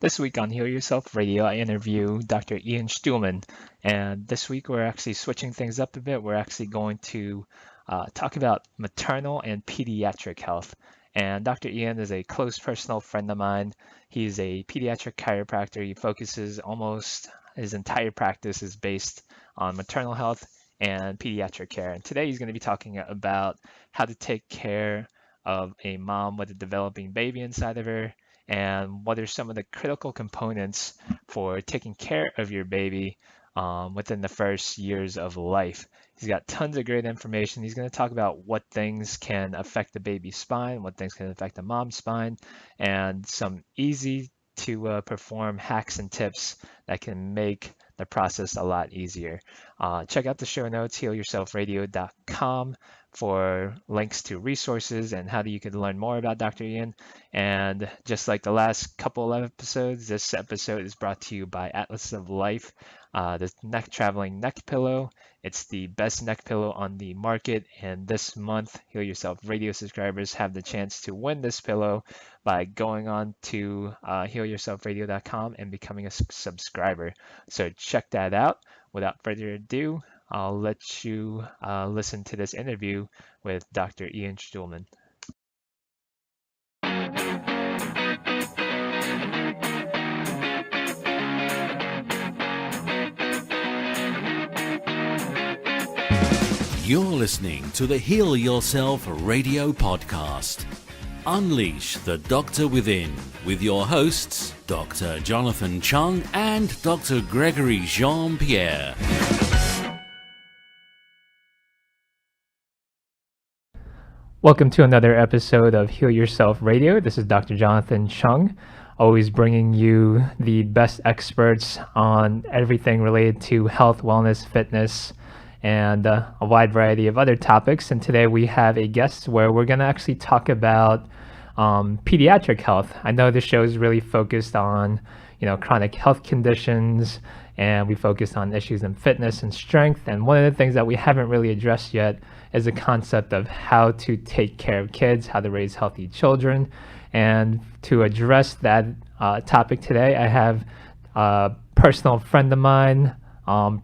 This week on Heal Yourself Radio, I interview Dr. Shtulman. And this week we're actually switching things up a bit. We're actually going to talk about maternal and pediatric health. And Dr. Ian is a close personal friend of mine. He's a pediatric chiropractor. He focuses almost his entire practice is based on maternal health and pediatric care. And today he's going to be talking about how to take care of a mom with a developing baby inside of her, and what are some of the critical components for taking care of your baby within the first years of life. He's got tons of great information. He's going to talk about what things can affect the baby's spine, what things can affect the mom's spine, and some easy to perform hacks and tips that can make the process a lot easier. Check out the show notes, healyourselfradio.com, for links to resources and how you can learn more about Dr. Ian. And just like the last couple of episodes, this episode is brought to you by Atlas of Life, the neck traveling neck pillow. It's the best neck pillow on the market, and this month Heal Yourself Radio subscribers have the chance to win this pillow by going on to healyourselfradio.com and becoming a subscriber. So check that out. Without further ado, I'll let you listen to this interview with Dr. Shtulman. You're listening to the Heal Yourself Radio podcast. Unleash the Doctor Within with your hosts, Dr. Jonathan Chung and Dr. Gregory Jean-Pierre. Welcome to another episode of Heal Yourself Radio. This is Dr. Jonathan Chung, always bringing you the best experts on everything related to health, wellness, fitness, and a wide variety of other topics. And today we have a guest where we're going to actually talk about pediatric health. I know this show is really focused on, chronic health conditions, and we focus on issues in fitness and strength. And one of the things that we haven't really addressed yet is the concept of how to take care of kids, how to raise healthy children. And to address that topic today, I have a personal friend of mine,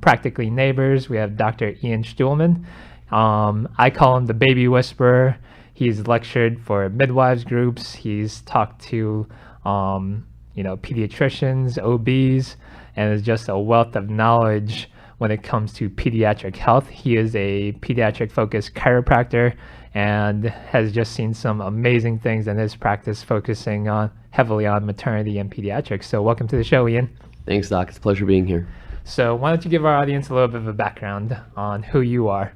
practically neighbors. We have Dr. Shtulman. I call him the baby whisperer. He's lectured for midwives groups. He's talked to, pediatricians, OBs, and is just a wealth of knowledge when it comes to pediatric health. He is a pediatric-focused chiropractor and has just seen some amazing things in his practice, focusing heavily on maternity and pediatrics. So welcome to the show, Ian. Thanks, Doc. It's a pleasure being here. So why don't you give our audience a little bit of a background on who you are?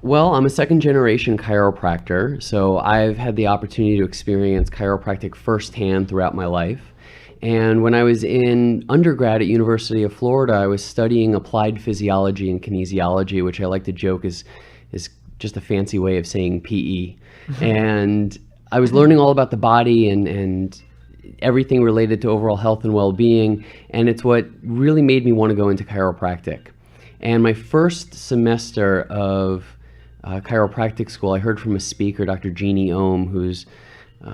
Well, I'm a second-generation chiropractor, so I've had the opportunity to experience chiropractic firsthand throughout my life. And when I was in undergrad at University of Florida, I was studying applied physiology and kinesiology, which I like to joke is just a fancy way of saying PE. And I was learning all about the body and everything related to overall health and well-being, and it's what really made me want to go into chiropractic. And my first semester of chiropractic school, I heard from a speaker, Dr. Jeannie Ohm, who's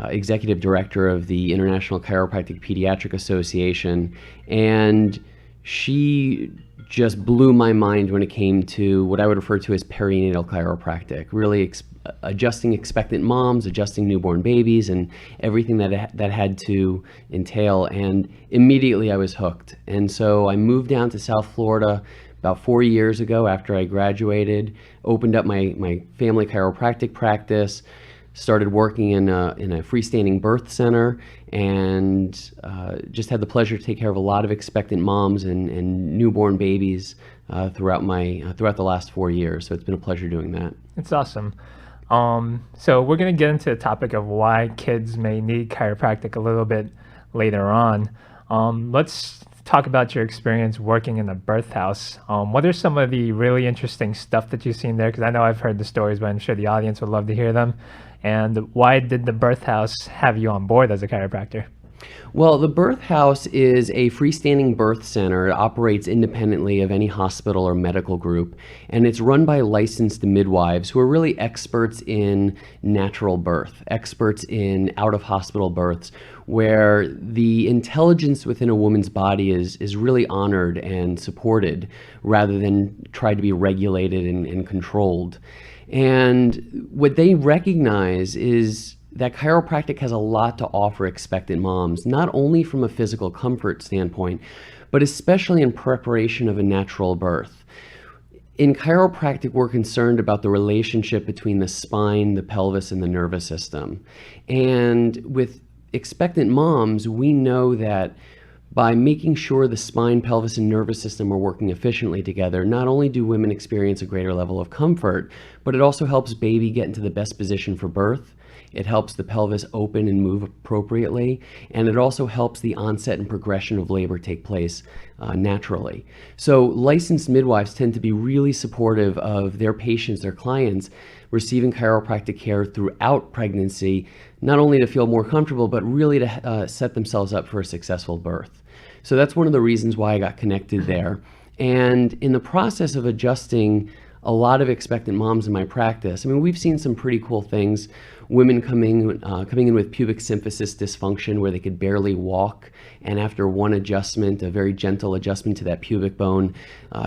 executive director of the International Chiropractic Pediatric Association, and she just blew my mind when it came to what I would refer to as perinatal chiropractic, really adjusting expectant moms, adjusting newborn babies, and everything that had to entail. And immediately I was hooked. And so I moved down to South Florida about 4 years ago after I graduated, opened up my family chiropractic practice, started working in a freestanding birth center, and just had the pleasure to take care of a lot of expectant moms and newborn babies throughout the last 4 years. So it's been a pleasure doing that. It's awesome. So we're going to get into the topic of why kids may need chiropractic a little bit later on. Let's talk about your experience working in a birth house. What are some of the really interesting stuff that you've seen there? Because I know I've heard the stories, but I'm sure the audience would love to hear them. And why did the birth house have you on board as a chiropractor? Well, the Birth House is a freestanding birth center. It operates independently of any hospital or medical group, and it's run by licensed midwives who are really experts in natural birth, experts in out-of-hospital births, where the intelligence within a woman's body is really honored and supported rather than tried to be regulated and controlled. And what they recognize is that chiropractic has a lot to offer expectant moms, not only from a physical comfort standpoint, but especially in preparation of a natural birth. In chiropractic, we're concerned about the relationship between the spine, the pelvis, and the nervous system. And with expectant moms, we know that by making sure the spine, pelvis, and nervous system are working efficiently together, not only do women experience a greater level of comfort, but it also helps baby get into the best position for birth. It helps the pelvis open and move appropriately, and it also helps the onset and progression of labor take place naturally. So licensed midwives tend to be really supportive of their patients, their clients, receiving chiropractic care throughout pregnancy, not only to feel more comfortable, but really to set themselves up for a successful birth. So that's one of the reasons why I got connected there. And in the process of adjusting a lot of expectant moms in my practice, I mean, we've seen some pretty cool things. Women coming in with pubic symphysis dysfunction where they could barely walk, and after one adjustment, a very gentle adjustment to that pubic bone,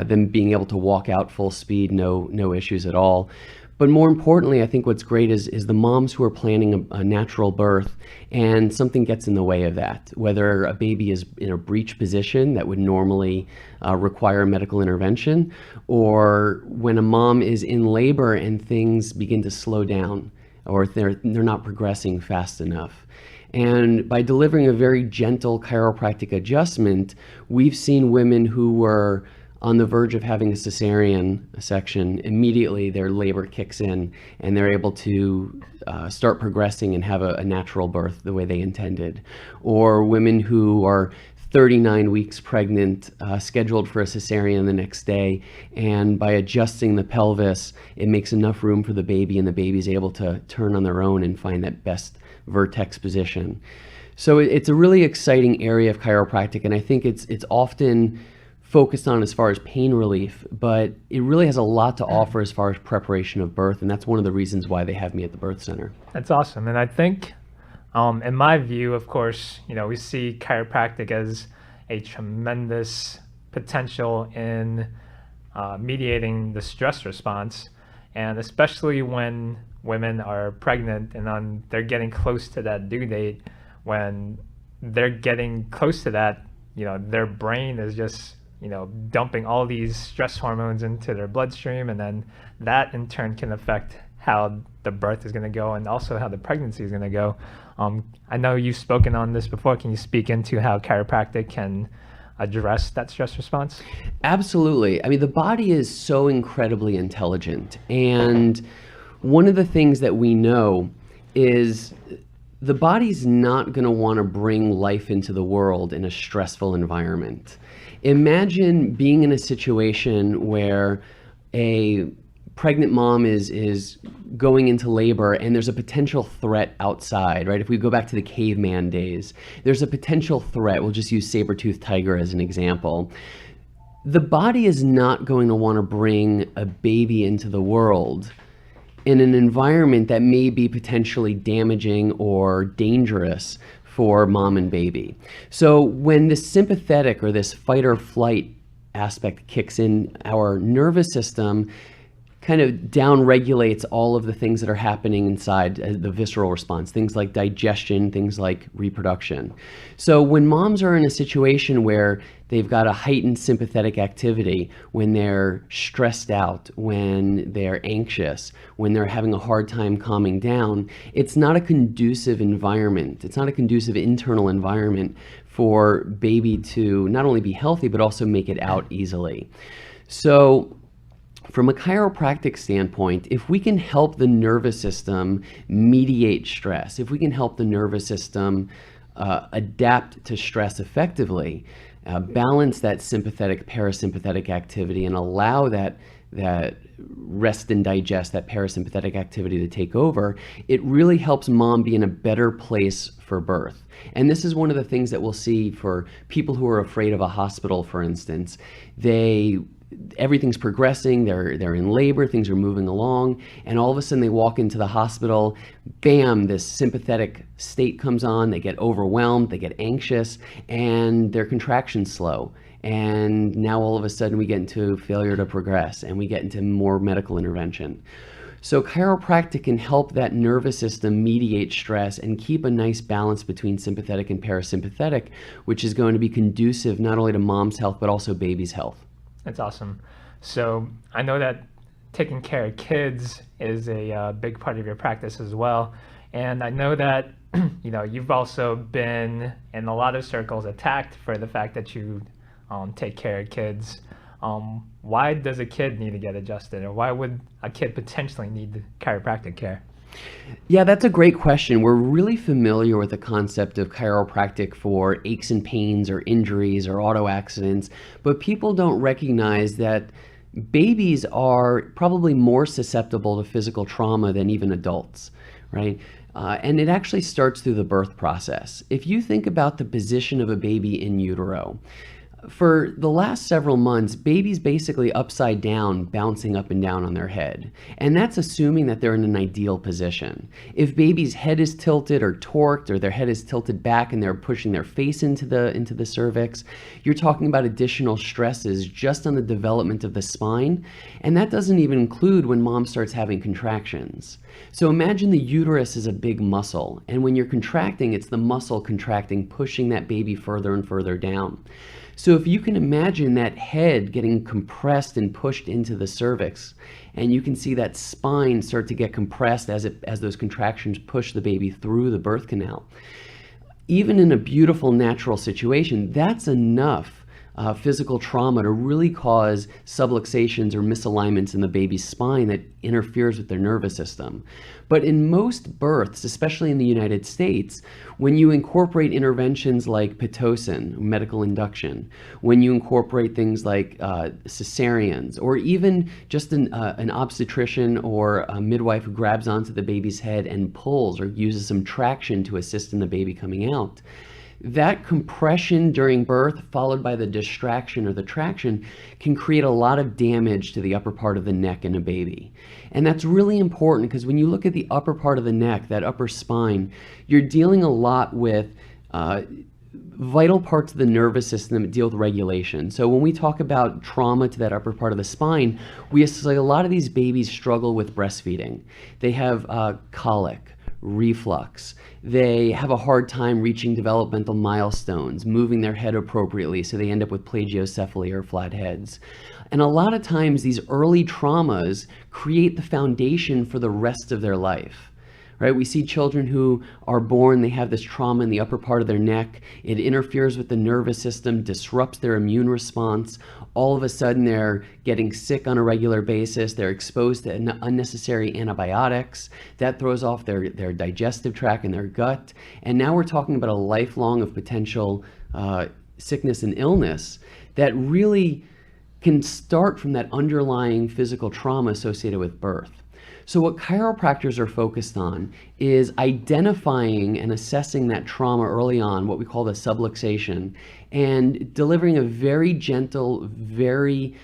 them being able to walk out full speed, no issues at all. But more importantly, I think what's great is the moms who are planning a natural birth and something gets in the way of that, whether a baby is in a breech position that would normally require medical intervention, or when a mom is in labor and things begin to slow down, or they're not progressing fast enough. And by delivering a very gentle chiropractic adjustment, we've seen women who were on the verge of having a cesarean section, immediately their labor kicks in and they're able to start progressing and have a natural birth the way they intended. Or women who are 39 weeks pregnant, scheduled for a cesarean the next day, and by adjusting the pelvis, it makes enough room for the baby and the baby's able to turn on their own and find that best vertex position. So it's a really exciting area of chiropractic, and I think it's often focused on as far as pain relief, but it really has a lot to offer as far as preparation of birth, and that's one of the reasons why they have me at the birth center. That's awesome. And I think, in my view, of course, we see chiropractic as a tremendous potential in mediating the stress response, and especially when women are pregnant and they're getting close to that due date. When they're getting close to that, their brain is just dumping all these stress hormones into their bloodstream, and then that in turn can affect how the birth is going to go and also how the pregnancy is going to go. I know you've spoken on this before. Can you speak into how chiropractic can address that stress response? Absolutely. I mean, the body is so incredibly intelligent, and one of the things that we know is the body's not going to want to bring life into the world in a stressful environment. Imagine being in a situation where a pregnant mom is going into labor and there's a potential threat outside, right? If we go back to the caveman days, there's a potential threat. We'll just use saber-toothed tiger as an example. The body is not going to want to bring a baby into the world in an environment that may be potentially damaging or dangerous for mom and baby. So when this sympathetic or this fight or flight aspect kicks in, our nervous system kind of down-regulates all of the things that are happening inside the visceral response, things like digestion, things like reproduction. So when moms are in a situation where they've got a heightened sympathetic activity, when they're stressed out, when they're anxious, when they're having a hard time calming down, it's not a conducive environment. It's not a conducive internal environment for baby to not only be healthy, but also make it out easily. So from a chiropractic standpoint, if we can help the nervous system mediate stress, if we can help the nervous system adapt to stress effectively, balance that sympathetic parasympathetic activity, and allow that rest and digest, that parasympathetic activity to take over, it really helps mom be in a better place for birth. And this is one of the things that we'll see for people who are afraid of a hospital, for instance. Everything's progressing, they're in labor, things are moving along, and all of a sudden they walk into the hospital, bam, this sympathetic state comes on, they get overwhelmed, they get anxious, and their contractions slow. And now all of a sudden we get into failure to progress, and we get into more medical intervention. So chiropractic can help that nervous system mediate stress and keep a nice balance between sympathetic and parasympathetic, which is going to be conducive not only to mom's health, but also baby's health. That's awesome. So I know that taking care of kids is a big part of your practice as well. And I know that you've also been in a lot of circles attacked for the fact that you take care of kids. Why does a kid need to get adjusted, or why would a kid potentially need chiropractic care? Yeah, that's a great question. We're really familiar with the concept of chiropractic for aches and pains or injuries or auto accidents, but people don't recognize that babies are probably more susceptible to physical trauma than even adults, right? And it actually starts through the birth process. If you think about the position of a baby in utero, for the last several months, baby's basically upside down, bouncing up and down on their head. And that's assuming that they're in an ideal position. If baby's head is tilted or torqued, or their head is tilted back and they're pushing their face into the cervix, you're talking about additional stresses just on the development of the spine. And that doesn't even include when mom starts having contractions. So imagine the uterus is a big muscle. And when you're contracting, it's the muscle contracting, pushing that baby further and further down. So if you can imagine that head getting compressed and pushed into the cervix, and you can see that spine start to get compressed as those contractions push the baby through the birth canal, even in a beautiful natural situation, that's enough physical trauma to really cause subluxations or misalignments in the baby's spine that interferes with their nervous system. But in most births, especially in the United States, when you incorporate interventions like Pitocin, medical induction, when you incorporate things like cesareans, or even just an obstetrician or a midwife who grabs onto the baby's head and pulls or uses some traction to assist in the baby coming out, that compression during birth followed by the distraction or the traction can create a lot of damage to the upper part of the neck in a baby. And that's really important because when you look at the upper part of the neck, that upper spine, you're dealing a lot with vital parts of the nervous system that deal with regulation. So when we talk about trauma to that upper part of the spine, we see a lot of these babies struggle with breastfeeding. They have colic, reflux. They have a hard time reaching developmental milestones, moving their head appropriately, so they end up with plagiocephaly or flat heads. And a lot of times these early traumas create the foundation for the rest of their life. Right? We see children who are born, they have this trauma in the upper part of their neck. It interferes with the nervous system, disrupts their immune response. All of a sudden, they're getting sick on a regular basis. They're exposed to unnecessary antibiotics. That throws off their digestive tract and their gut. And now we're talking about a lifelong of potential sickness and illness that really can start from that underlying physical trauma associated with birth. So what chiropractors are focused on is identifying and assessing that trauma early on, what we call the subluxation, and delivering a very gentle, very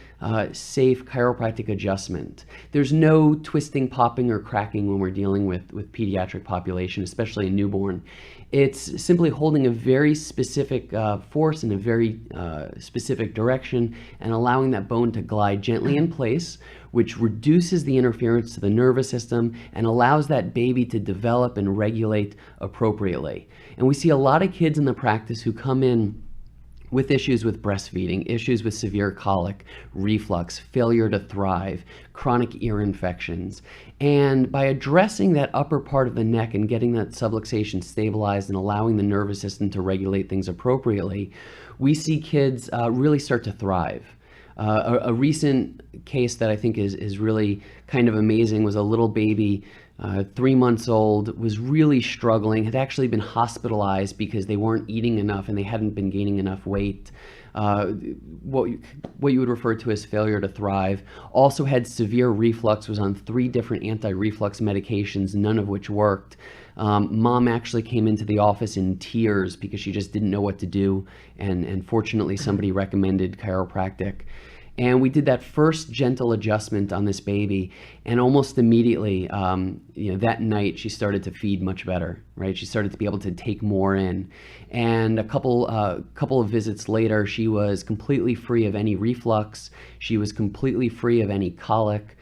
safe chiropractic adjustment. There's no twisting, popping, or cracking when we're dealing with pediatric population, especially a newborn. It's simply holding a very specific force in a very specific direction and allowing that bone to glide gently in place, which reduces the interference to the nervous system and allows that baby to develop and regulate appropriately. And we see a lot of kids in the practice who come in with issues with breastfeeding, issues with severe colic, reflux, failure to thrive, chronic ear infections. And by addressing that upper part of the neck and getting that subluxation stabilized and allowing the nervous system to regulate things appropriately, we see kids really start to thrive. A recent case that I think is really kind of amazing was a little baby 3 months old, was really struggling, had actually been hospitalized because they weren't eating enough and they hadn't been gaining enough weight. What you would refer to as failure to thrive. Also had severe reflux, was on 3 different anti-reflux medications, none of which worked. Mom actually came into the office in tears because she just didn't know what to do, and fortunately somebody recommended chiropractic. And we did that first gentle adjustment on this baby, and almost immediately, that night she started to feed much better, right? She started to be able to take more in. And a couple of visits later, she was completely free of any reflux. She was completely free of any colic.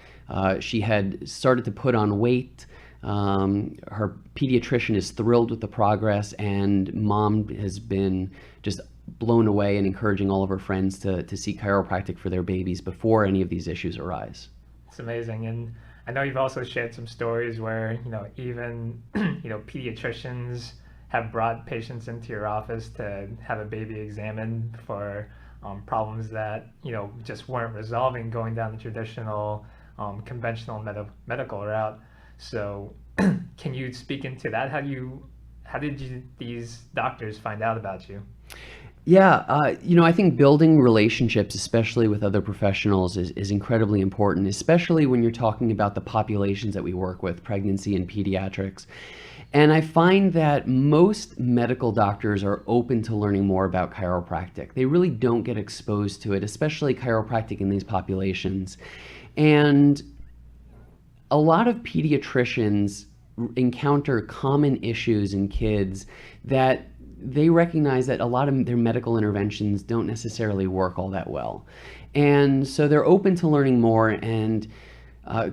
She had started to put on weight. Her pediatrician is thrilled with the progress, and mom has been just blown away and encouraging all of her friends to seek chiropractic for their babies before any of these issues arise. It's amazing. And I know you've also shared some stories where, even, pediatricians have brought patients into your office to have a baby examined for problems that, just weren't resolving going down the traditional, conventional medical route. So can you speak into that? How did these doctors find out about you? Yeah, I think building relationships, especially with other professionals, is incredibly important, especially when you're talking about the populations that we work with, pregnancy and pediatrics. And I find that most medical doctors are open to learning more about chiropractic. They really don't get exposed to it, especially chiropractic in these populations. And a lot of pediatricians encounter common issues in kids that they recognize that a lot of their medical interventions don't necessarily work all that well. And so they're open to learning more and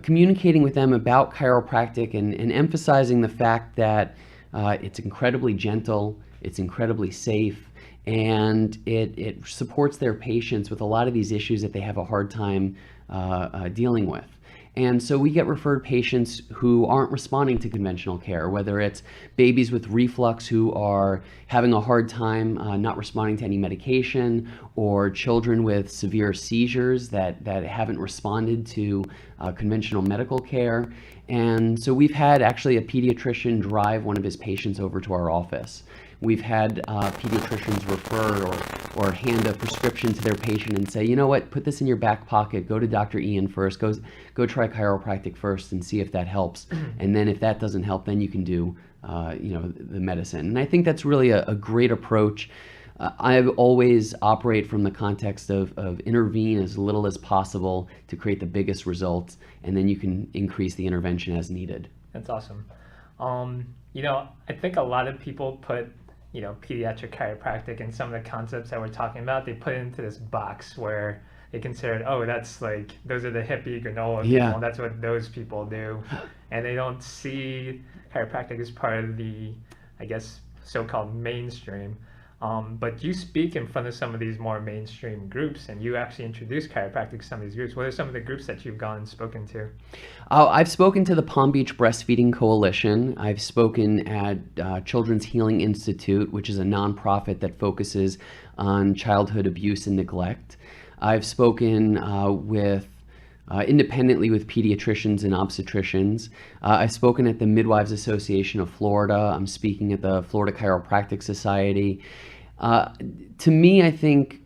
communicating with them about chiropractic and emphasizing the fact that it's incredibly gentle, it's incredibly safe, and it supports their patients with a lot of these issues that they have a hard time dealing with. And so we get referred patients who aren't responding to conventional care, whether it's babies with reflux who are having a hard time not responding to any medication, or children with severe seizures that haven't responded to conventional medical care. And so we've had actually a pediatrician drive one of his patients over to our office. We've had pediatricians refer or hand a prescription to their patient and say, you know what, put this in your back pocket, go to Dr. Ian first, go try chiropractic first and see if that helps. And then if that doesn't help, then you can do the medicine. And I think that's really a great approach. I've always operate from the context of intervene as little as possible to create the biggest results, and then you can increase the intervention as needed. That's awesome. I think a lot of people put pediatric chiropractic and some of the concepts that we're talking about, they put it into this box where they consider, that's like, those are the hippie granola people, and that's what those people do. And they don't see chiropractic as part of the, I guess, so-called mainstream. But you speak in front of some of these more mainstream groups, and you actually introduce chiropractic to some of these groups. What are some of the groups that you've gone and spoken to? I've spoken to the Palm Beach Breastfeeding Coalition. I've spoken at Children's Healing Institute, which is a nonprofit that focuses on childhood abuse and neglect. I've spoken independently with pediatricians and obstetricians. I've spoken at the Midwives Association of Florida. I'm speaking at the Florida Chiropractic Society. To me, I think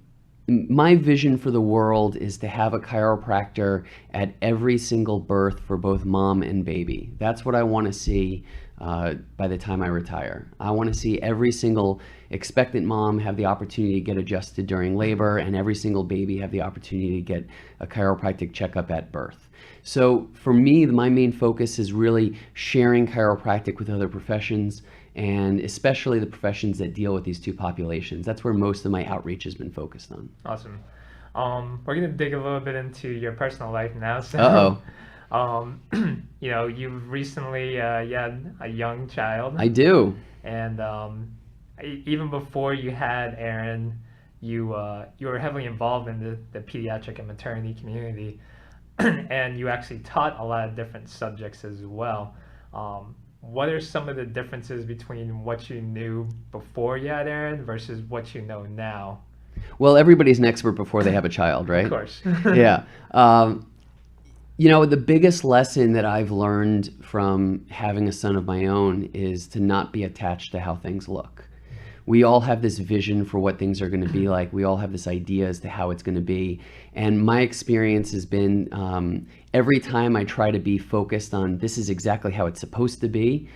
my vision for the world is to have a chiropractor at every single birth for both mom and baby. That's what I want to see by the time I retire. I want to see every single expectant mom have the opportunity to get adjusted during labor, and every single baby have the opportunity to get a chiropractic checkup at birth. So for me, my main focus is really sharing chiropractic with other professions, and especially the professions that deal with these two populations. That's where most of my outreach has been focused on. Awesome. We're going to dig a little bit into your personal life now. So, you've recently you had a young child. I do. And even before you had Aaron, you were heavily involved in the pediatric and maternity community, and you actually taught a lot of different subjects as well. What are some of the differences between what you knew before you had Aaron versus what you know now? Well, everybody's an expert before they have a child, right? Of course. Yeah. You know, the biggest lesson that I've learned from having a son of my own is to not be attached to how things look. We all have this vision for what things are going to be like. We all have this idea as to how it's going to be. And my experience has been every time I try to be focused on this is exactly how it's supposed to be,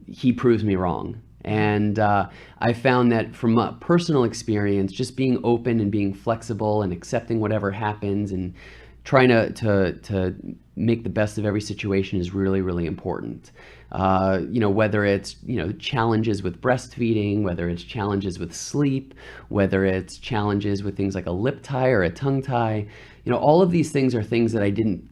he proves me wrong. And I found that from a personal experience, just being open and being flexible and accepting whatever happens and trying to make the best of every situation is really, really important. You know, whether it's, you know, challenges with breastfeeding, whether it's challenges with sleep, whether it's challenges with things like a lip tie or a tongue tie, you know, all of these things are things that I didn't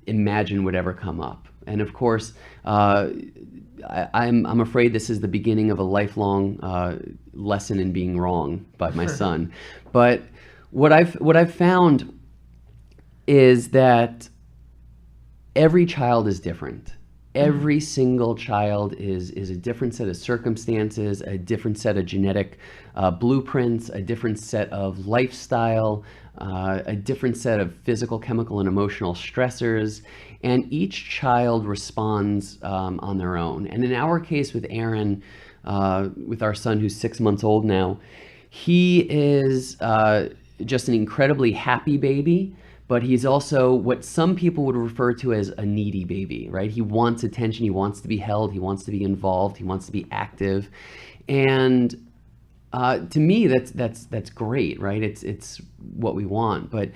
imagine would ever come up. And of course, I'm afraid this is the beginning of a lifelong lesson in being wrong by my son. But what I've found is that every child is different. Every single child is a different set of circumstances, a different set of genetic blueprints, a different set of lifestyle, a different set of physical, chemical, and emotional stressors, and each child responds on their own. And in our case with Aaron, with our son who's 6 months old now, he is just an incredibly happy baby, but he's also what some people would refer to as a needy baby, right? He wants attention, he wants to be held, he wants to be involved, he wants to be active. And to me, that's great, right? It's what we want, but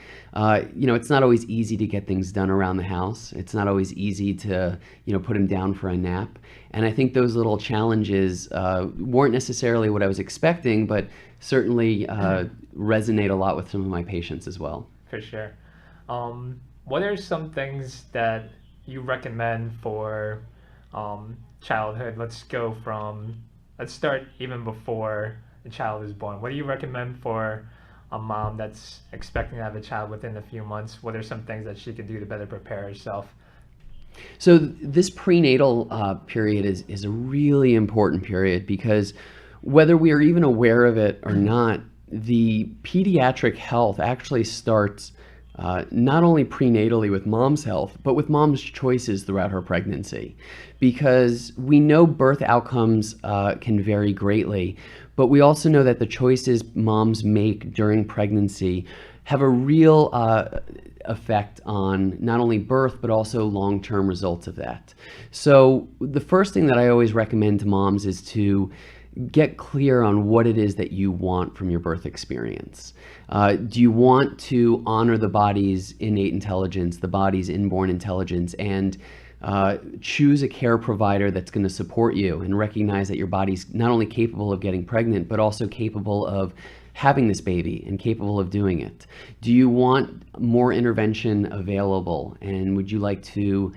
you know, it's not always easy to get things done around the house. It's not always easy to, you know, put him down for a nap. And I think those little challenges weren't necessarily what I was expecting, but certainly resonate a lot with some of my patients as well. For sure. What are some things that you recommend for childhood? Let's start even before the child is born. What do you recommend for a mom that's expecting to have a child within a few months? What are some things that she could do to better prepare herself? So this prenatal period is a really important period because whether we are even aware of it or not, the pediatric health actually starts not only prenatally with mom's health, but with mom's choices throughout her pregnancy. Because we know birth outcomes can vary greatly, but we also know that the choices moms make during pregnancy have a real effect on not only birth, but also long-term results of that. So the first thing that I always recommend to moms is to get clear on what it is that you want from your birth experience. Do you want to honor the body's innate intelligence, the body's inborn intelligence, and choose a care provider that's going to support you and recognize that your body's not only capable of getting pregnant, but also capable of having this baby and capable of doing it? Do you want more intervention available, and would you like to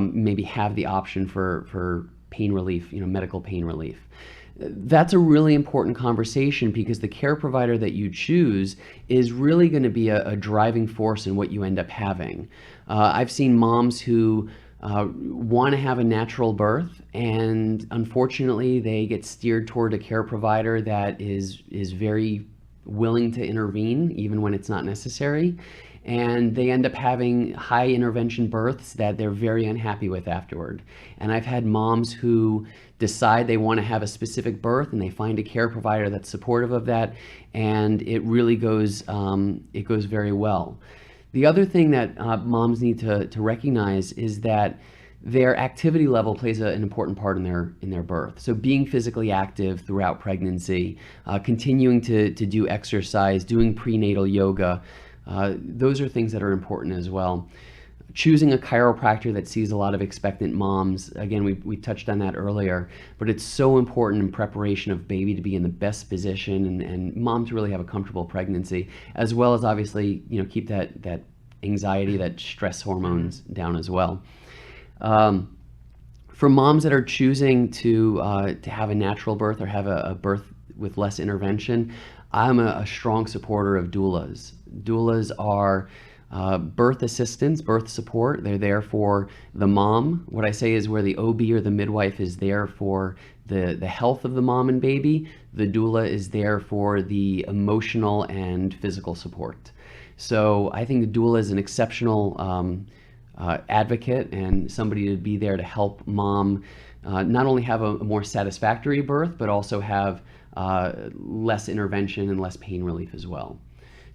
maybe have the option for pain relief, you know, medical pain relief? That's a really important conversation because the care provider that you choose is really going to be a driving force in what you end up having. I've seen moms who want to have a natural birth, and unfortunately they get steered toward a care provider that is very willing to intervene even when it's not necessary, and they end up having high intervention births that they're very unhappy with afterward. And I've had moms who decide they want to have a specific birth and they find a care provider that's supportive of that, and it really goes very well. The other thing that moms need to recognize is that their activity level plays an important part in their birth. So being physically active throughout pregnancy, continuing to do exercise, doing prenatal yoga, those are things that are important as well. Choosing a chiropractor that sees a lot of expectant moms, again, we touched on that earlier, but it's so important in preparation of baby to be in the best position and mom to really have a comfortable pregnancy, as well as obviously, you know, keep that anxiety, that stress hormones down as well. For moms that are choosing to have a natural birth or have a birth with less intervention, I'm a strong supporter of doulas. Doulas are birth assistants, birth support. They're there for the mom. What I say is where the OB or the midwife is there for the health of the mom and baby, the doula is there for the emotional and physical support. So I think the doula is an exceptional advocate and somebody to be there to help mom not only have a more satisfactory birth, but also have less intervention and less pain relief as well.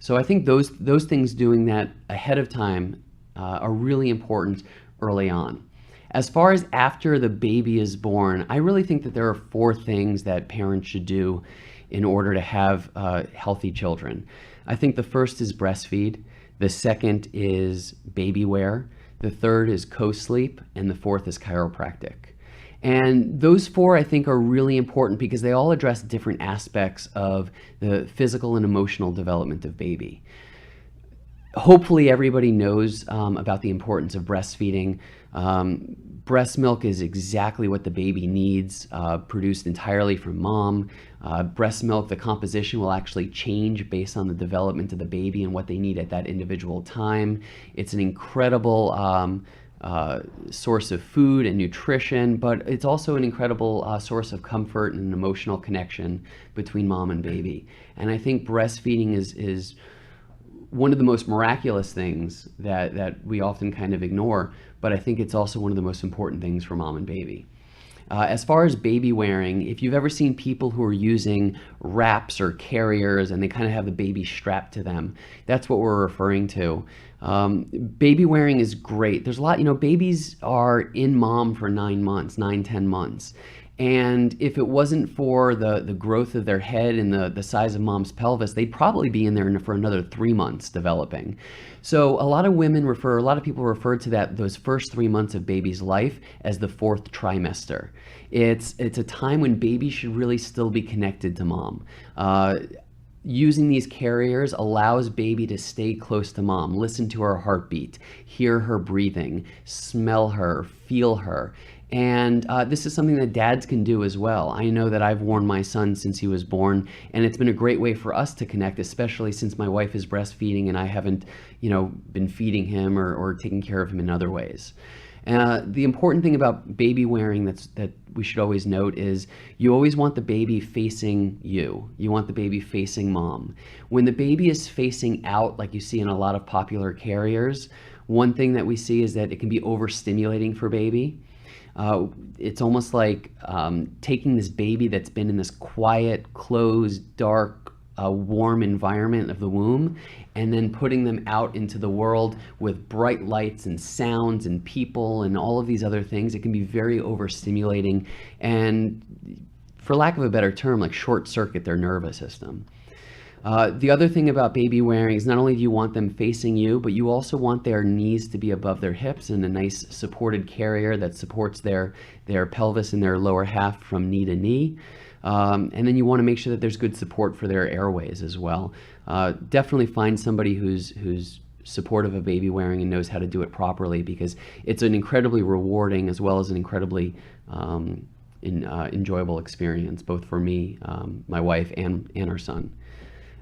So I think those things, doing that ahead of time, are really important early on. As far as after the baby is born, I really think that there are 4 things that parents should do in order to have healthy children. I think the first is breastfeed. The second is baby wear. The third is co-sleep. And the fourth is chiropractic. And those 4, I think, are really important because they all address different aspects of the physical and emotional development of baby. Hopefully everybody knows about the importance of breastfeeding. Breast milk is exactly what the baby needs, produced entirely from mom. Breast milk, the composition will actually change based on the development of the baby and what they need at that individual time. It's an incredible source of food and nutrition, but it's also an incredible source of comfort and an emotional connection between mom and baby. And I think breastfeeding is one of the most miraculous things that we often kind of ignore, but I think it's also one of the most important things for mom and baby. As far as baby wearing, if you've ever seen people who are using wraps or carriers and they kind of have the baby strapped to them, that's what we're referring to. Baby wearing is great. There's a lot, babies are in mom for 9 months, 9-10 months. And if it wasn't for the growth of their head and the size of mom's pelvis, they'd probably be in there for another 3 months developing. So a lot of people refer to those first 3 months of baby's life as the 4th trimester. It's a time when baby should really still be connected to mom. Using these carriers allows baby to stay close to mom, listen to her heartbeat, hear her breathing, smell her, feel her. And this is something that dads can do as well. I know that I've worn my son since he was born, and it's been a great way for us to connect, especially since my wife is breastfeeding and I haven't, been feeding him or taking care of him in other ways. The important thing about baby wearing that we should always note is you always want the baby facing you. You want the baby facing mom. When the baby is facing out, like you see in a lot of popular carriers, one thing that we see is that it can be overstimulating for baby. It's almost like taking this baby that's been in this quiet, closed, dark, warm environment of the womb and then putting them out into the world with bright lights and sounds and people and all of these other things. It can be very overstimulating and, for lack of a better term, like short circuit their nervous system. The other thing about baby wearing is not only do you want them facing you, but you also want their knees to be above their hips in a nice supported carrier that supports their pelvis and their lower half from knee to knee. And then you want to make sure that there's good support for their airways as well. Definitely find somebody who's supportive of baby wearing and knows how to do it properly, because it's an incredibly rewarding as well as an incredibly enjoyable experience, both for me, my wife, and our son.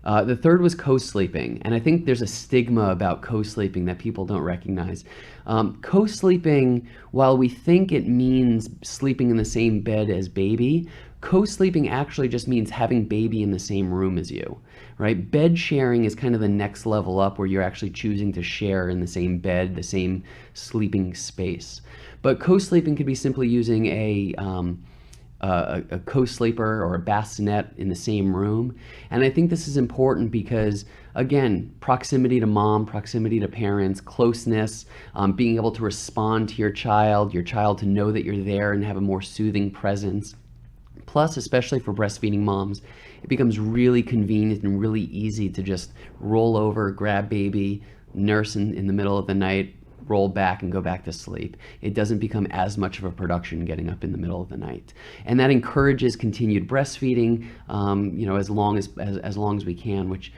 The third was co-sleeping, and I think there's a stigma about co-sleeping that people don't recognize. Co-sleeping, while we think it means sleeping in the same bed as baby, co-sleeping actually just means having baby in the same room as you, right? Bed sharing is kind of the next level up, where you're actually choosing to share in the same bed, the same sleeping space. But co-sleeping could be simply using a co-sleeper or a bassinet in the same room. And I think this is important because, again, proximity to mom, proximity to parents, closeness, being able to respond to your child to know that you're there and have a more soothing presence. Plus, especially for breastfeeding moms, it becomes really convenient and really easy to just roll over, grab baby, nurse in the middle of the night, roll back and go back to sleep. It doesn't become as much of a production getting up in the middle of the night. And that encourages continued breastfeeding, as long as we can, which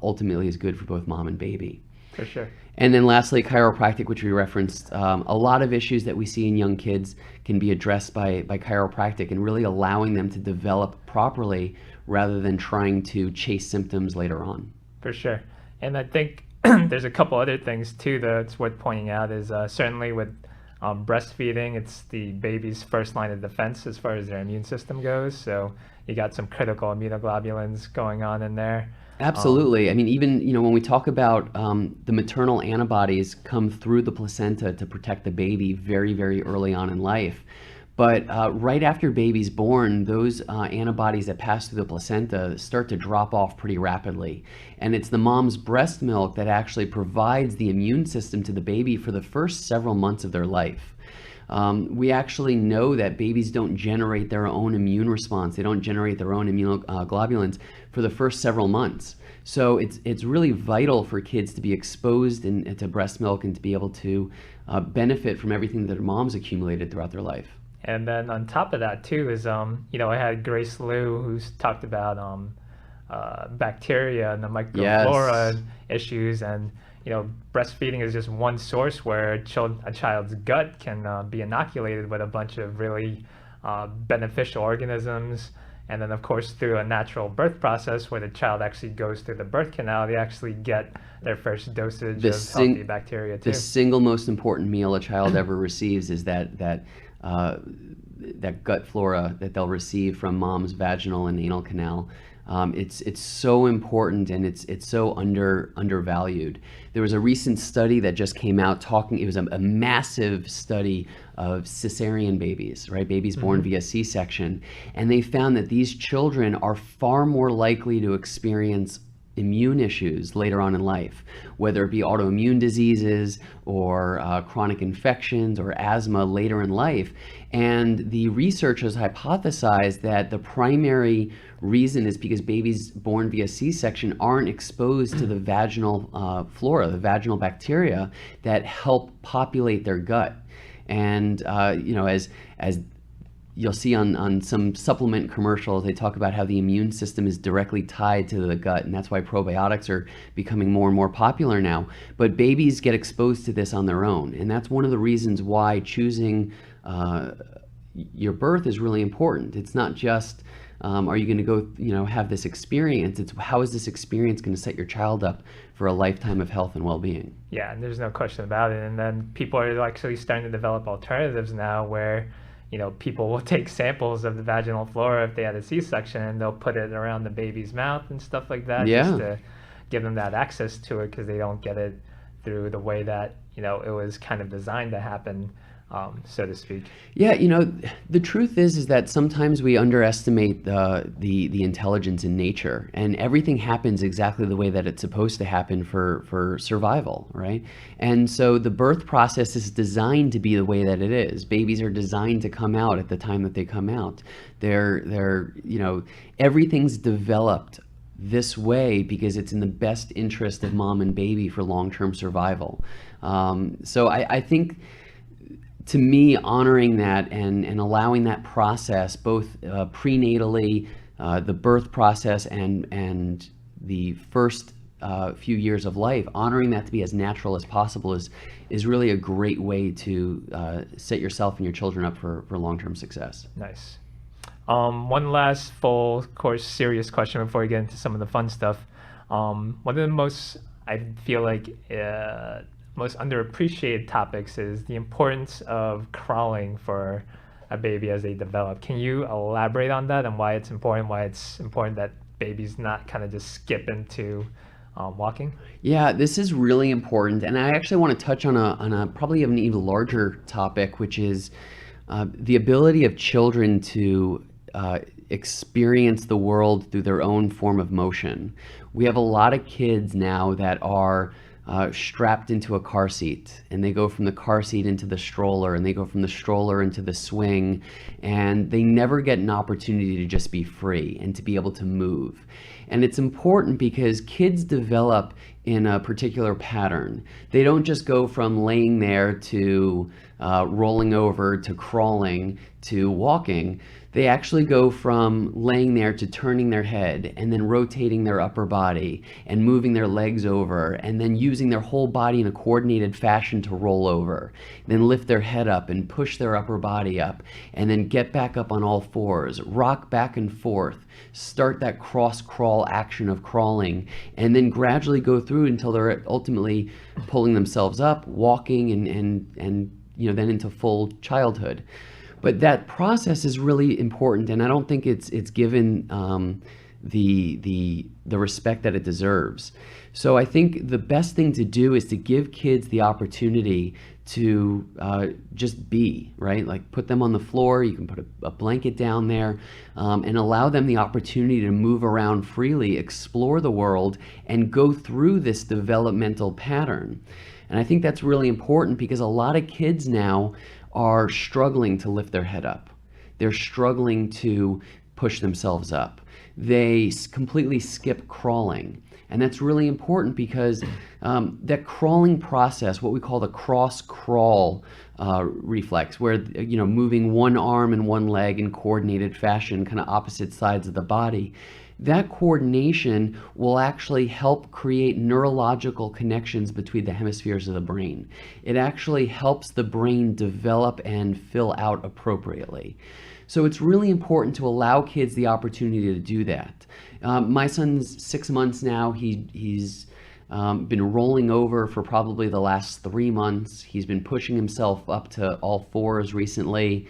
ultimately is good for both mom and baby. For sure. And then lastly, chiropractic, which we referenced. A lot of issues that we see in young kids can be addressed by chiropractic, and really allowing them to develop properly rather than trying to chase symptoms later on. For sure. And I think there's a couple other things too that's worth pointing out is certainly with breastfeeding, it's the baby's first line of defense as far as their immune system goes. So you got some critical immunoglobulins going on in there. Absolutely. I mean, even, when we talk about the maternal antibodies come through the placenta to protect the baby very, very early on in life. But right after baby's born, those antibodies that pass through the placenta start to drop off pretty rapidly. And it's the mom's breast milk that actually provides the immune system to the baby for the first several months of their life. We actually know that babies don't generate their own immune response. They don't generate their own immunoglobulins for the first several months. So it's really vital for kids to be exposed to breast milk and to be able to benefit from everything that their moms accumulated throughout their life. And then on top of that too is, I had Grace Liu who's talked about bacteria and the microflora issues, and breastfeeding is just one source where a child's gut can be inoculated with a bunch of really beneficial organisms. And then of course through a natural birth process where the child actually goes through the birth canal, they actually get their first dosage of healthy bacteria too. The single most important meal a child ever receives is that gut flora that they'll receive from mom's vaginal and anal canal. It's so important, and it's so undervalued. There was a recent study that just came out it was a massive study of cesarean babies, right? Babies born via C-section. And they found that these children are far more likely to experience immune issues later on in life, whether it be autoimmune diseases or chronic infections or asthma later in life. And the researchers hypothesized that the primary reason is because babies born via C-section aren't exposed to the vaginal flora, the vaginal bacteria that help populate their gut. And as you'll see on some supplement commercials, they talk about how the immune system is directly tied to the gut, and that's why probiotics are becoming more and more popular now. But babies get exposed to this on their own, and that's one of the reasons why choosing your birth is really important. It's not just are you going to go have this experience, it's how is this experience going to set your child up for a lifetime of health and well-being. Yeah, and there's no question about it. And then people are actually starting to develop alternatives now where people will take samples of the vaginal flora if they had a C-section, and they'll put it around the baby's mouth and stuff like that, just to give them that access to it, because they don't get it through the way that it was kind of designed to happen, so to speak. Yeah, the truth is that sometimes we underestimate the intelligence in nature, and everything happens exactly the way that it's supposed to happen for survival, right? And so the birth process is designed to be the way that it is. Babies are designed to come out at the time that they come out. They're everything's developed this way because it's in the best interest of mom and baby for long-term survival. So I think, to me, honoring that and allowing that process, both prenatally, the birth process and the first few years of life, honoring that to be as natural as possible is really a great way to set yourself and your children up for long-term success. Nice. One last full course serious question before we get into some of the fun stuff. One of the most, I feel like, most underappreciated topics is the importance of crawling for a baby as they develop. Can you elaborate on that and why it's important that babies not kind of just skip into walking? Yeah, this is really important, and I actually want to touch on a probably an even larger topic, which is the ability of children to experience the world through their own form of motion. We have a lot of kids now that are strapped into a car seat, and they go from the car seat into the stroller, and they go from the stroller into the swing, and they never get an opportunity to just be free and to be able to move. And it's important because kids develop in a particular pattern. They don't just go from laying there to rolling over to crawling to walking. They actually go from laying there to turning their head and then rotating their upper body and moving their legs over and then using their whole body in a coordinated fashion to roll over, then lift their head up and push their upper body up and then get back up on all fours, rock back and forth, start that cross crawl action of crawling, and then gradually go through until they're ultimately pulling themselves up, walking and then into full childhood. But that process is really important, and I don't think it's given the respect that it deserves. So I think the best thing to do is to give kids the opportunity to just be, right? Like put them on the floor, you can put a blanket down there, and allow them the opportunity to move around freely, explore the world, and go through this developmental pattern. And I think that's really important because a lot of kids now are struggling to lift their head up. They're struggling to push themselves up. They completely skip crawling. And that's really important because that crawling process, what we call the cross crawl reflex, where moving one arm and one leg in coordinated fashion, kind of opposite sides of the body, that coordination will actually help create neurological connections between the hemispheres of the brain. It actually helps the brain develop and fill out appropriately. So it's really important to allow kids the opportunity to do that. My son's 6 months now. He's been rolling over for probably the last 3 months. He's been pushing himself up to all fours recently.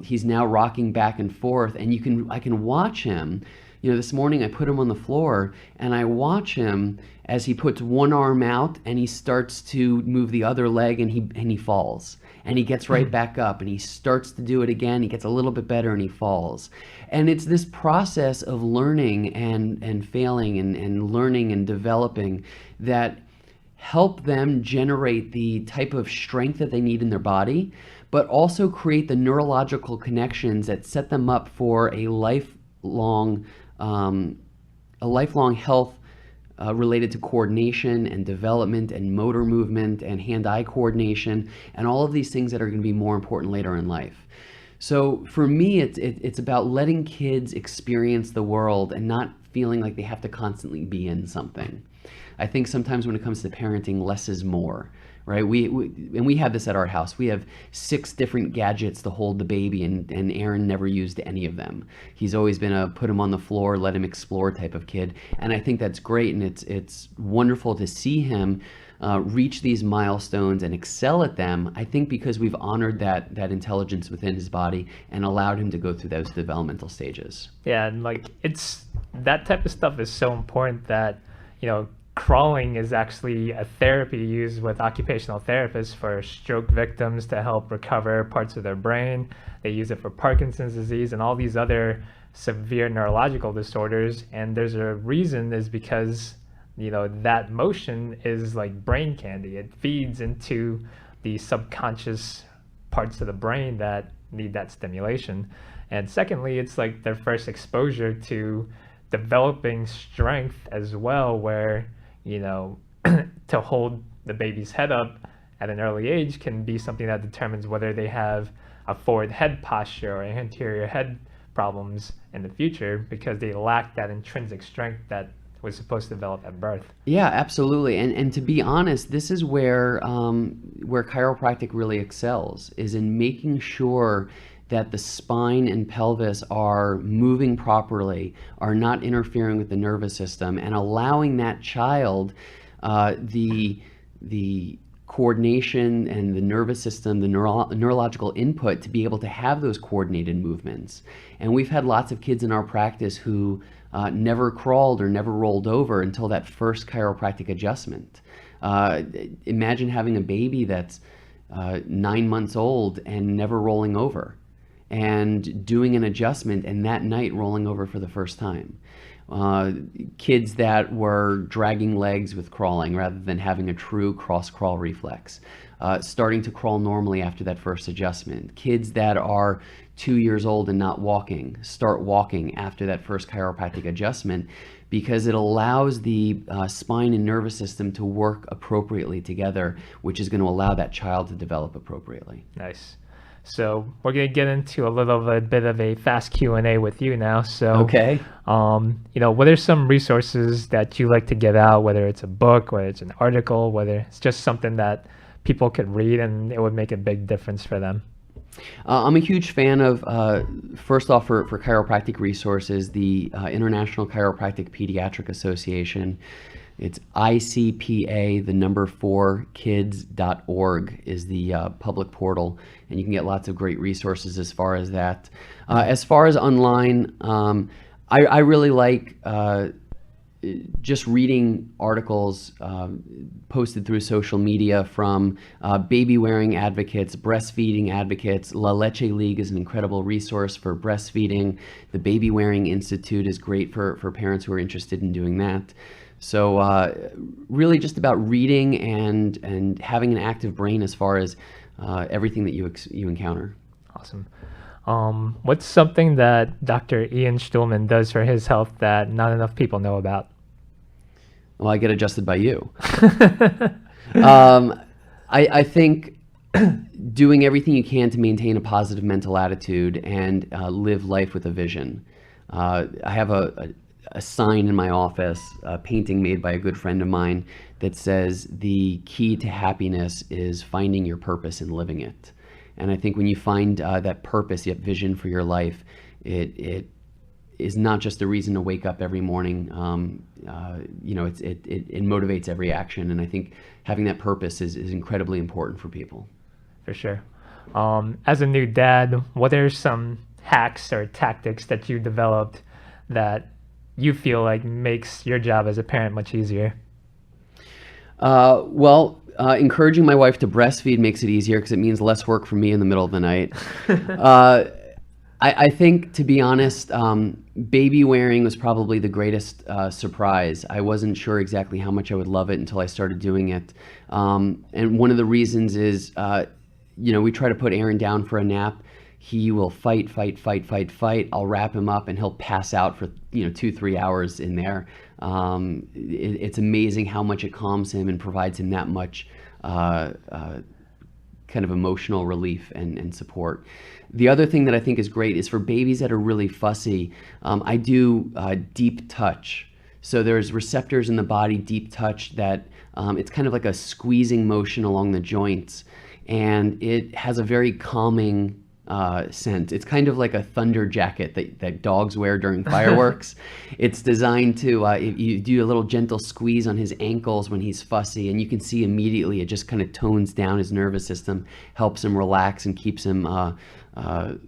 He's now rocking back and forth, and I can watch him. This morning I put him on the floor and I watch him as he puts one arm out and he starts to move the other leg, and he falls. And he gets right back up and he starts to do it again. He gets a little bit better and he falls. And it's this process of learning and failing and learning and developing that help them generate the type of strength that they need in their body, but also create the neurological connections that set them up for a lifelong health related to coordination and development and motor movement and hand-eye coordination and all of these things that are going to be more important later in life. So for me, it's about letting kids experience the world and not feeling like they have to constantly be in something. I think sometimes when it comes to parenting, less is more. Right? We have this at our house. We have 6 different gadgets to hold the baby, and Aaron never used any of them. He's always been a put him on the floor, let him explore type of kid. And I think that's great, and it's wonderful to see him reach these milestones and excel at them. I think because we've honored that intelligence within his body and allowed him to go through those developmental stages. Yeah, and it's that type of stuff is so important that, crawling is actually a therapy used with occupational therapists for stroke victims to help recover parts of their brain. They use it for Parkinson's disease and all these other severe neurological disorders. And there's a reason is because, that motion is like brain candy. It feeds into the subconscious parts of the brain that need that stimulation. And secondly, it's like their first exposure to developing strength as well, where to hold the baby's head up at an early age can be something that determines whether they have a forward head posture or anterior head problems in the future, because they lack that intrinsic strength that was supposed to develop at birth. Yeah, absolutely. And to be honest, this is where chiropractic really excels, is in making sure that the spine and pelvis are moving properly, are not interfering with the nervous system, and allowing that child the coordination and the nervous system, the neurological input to be able to have those coordinated movements. And we've had lots of kids in our practice who never crawled or never rolled over until that first chiropractic adjustment. Imagine having a baby that's 9 months old and never rolling over, and doing an adjustment and that night rolling over for the first time. Kids that were dragging legs with crawling rather than having a true cross-crawl reflex. Starting to crawl normally after that first adjustment. Kids that are 2 years old and not walking, start walking after that first chiropractic adjustment, because it allows the spine and nervous system to work appropriately together, which is going to allow that child to develop appropriately. Nice. So we're going to get into a bit of a fast Q&A with you now. So, okay. What are some resources that you like to get out, whether it's a book, whether it's an article, whether it's just something that people could read and it would make a big difference for them? I'm a huge fan of, first off, for chiropractic resources, the International Chiropractic Pediatric Association. It's ICPA, the number 4 kids.org is the public portal, and you can get lots of great resources as far as that. As far as online, I really like just reading articles posted through social media from baby wearing advocates, breastfeeding advocates. La Leche League is an incredible resource for breastfeeding. The Baby Wearing Institute is great for parents who are interested in doing that. So really just about reading and having an active brain as far as everything that you encounter. Awesome. What's something that Dr. Ian Shtulman does for his health that not enough people know about? Well, I get adjusted by you. I think doing everything you can to maintain a positive mental attitude and live life with a vision. I have a sign in my office, a painting made by a good friend of mine that says the key to happiness is finding your purpose and living it. And I think when you find that purpose, that vision for your life, it is not just a reason to wake up every morning. It motivates every action. And I think having that purpose is incredibly important for people. For sure. As a new dad, what are some hacks or tactics that you developed that you feel like makes your job as a parent much easier? Encouraging my wife to breastfeed makes it easier because it means less work for me in the middle of the night. I think, to be honest, baby wearing was probably the greatest surprise. I wasn't sure exactly how much I would love it until I started doing it. And one of the reasons is, we try to put Aaron down for a nap. He will fight. I'll wrap him up and he'll pass out for 2-3 hours in there. It's amazing how much it calms him and provides him that much kind of emotional relief and support. The other thing that I think is great is for babies that are really fussy, I do deep touch. So there's receptors in the body, deep touch, that it's kind of like a squeezing motion along the joints, and it has a very calming scent. It's kind of like a thunder jacket that dogs wear during fireworks. It's designed to, you do a little gentle squeeze on his ankles when he's fussy, and you can see immediately it just kind of tones down his nervous system, helps him relax, and keeps him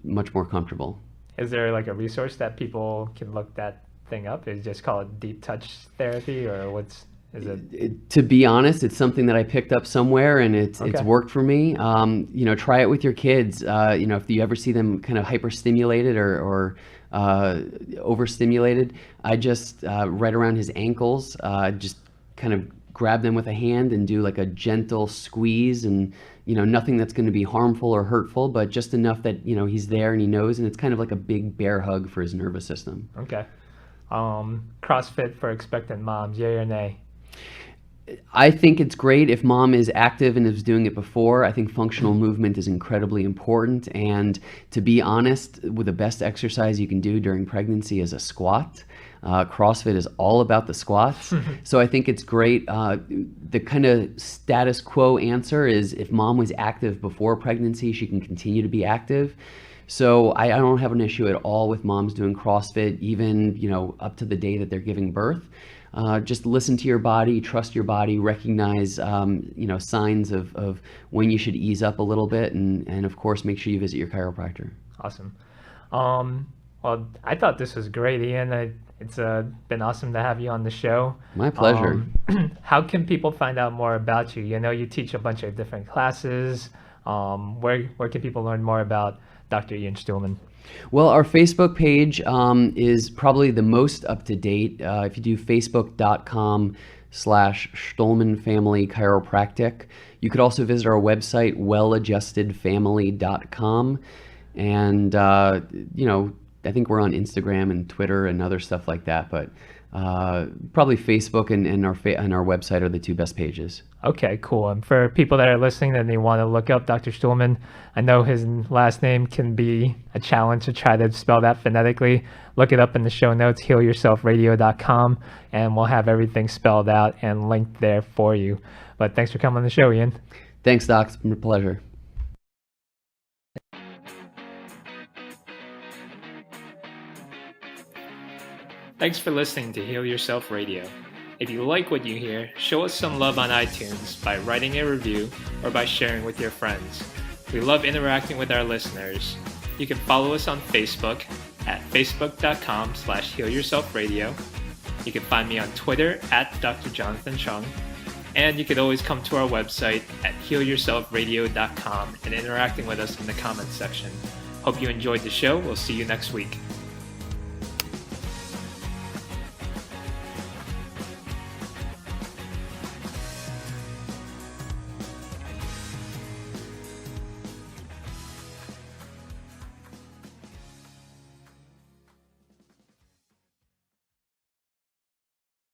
much more comfortable. Is there like a resource that people can look that thing up? Is it just called deep touch therapy, or is it? To be honest, it's something that I picked up somewhere, and it's worked for me. Try it with your kids. If you ever see them kind of hyperstimulated or overstimulated, I just right around his ankles, just kind of grab them with a hand and do like a gentle squeeze, and nothing that's going to be harmful or hurtful, but just enough that he's there and he knows, and it's kind of like a big bear hug for his nervous system. Okay. CrossFit for expectant moms, yay or nay? I think it's great if mom is active and is doing it before. I think functional movement is incredibly important. And to be honest, the best exercise you can do during pregnancy is a squat. CrossFit is all about the squats. So I think it's great. The kind of status quo answer is if mom was active before pregnancy, she can continue to be active. So I don't have an issue at all with moms doing CrossFit, even up to the day that they're giving birth. Just listen to your body, trust your body, recognize signs of when you should ease up a little bit, and of course make sure you visit your chiropractor. Awesome. Well, I thought this was great, Ian. It's been awesome to have you on the show. My pleasure. How can people find out more about you? You teach a bunch of different classes. Where can people learn more about Dr. Ian Shtulman? Well, our Facebook page is probably the most up to date. If you do facebook.com/Shtulman Family Chiropractic. You could also visit our website, welladjustedfamily.com. And, I think we're on Instagram and Twitter and other stuff like that, but probably Facebook and our website are the two best pages. Okay, cool. And for people that are listening and they want to look up Dr. Shtulman, I know his last name can be a challenge to try to spell that phonetically. Look it up in the show notes, healyourselfradio.com, and we'll have everything spelled out and linked there for you. But thanks for coming on the show, Ian. Thanks, Doc. It's been a pleasure. Thanks for listening to Heal Yourself Radio. If you like what you hear, show us some love on iTunes by writing a review or by sharing with your friends. We love interacting with our listeners. You can follow us on Facebook at facebook.com/healyourselfradio. You can find me on Twitter at Dr. Jonathan Chung. And you can always come to our website at healyourselfradio.com and interacting with us in the comments section. Hope you enjoyed the show. We'll see you next week.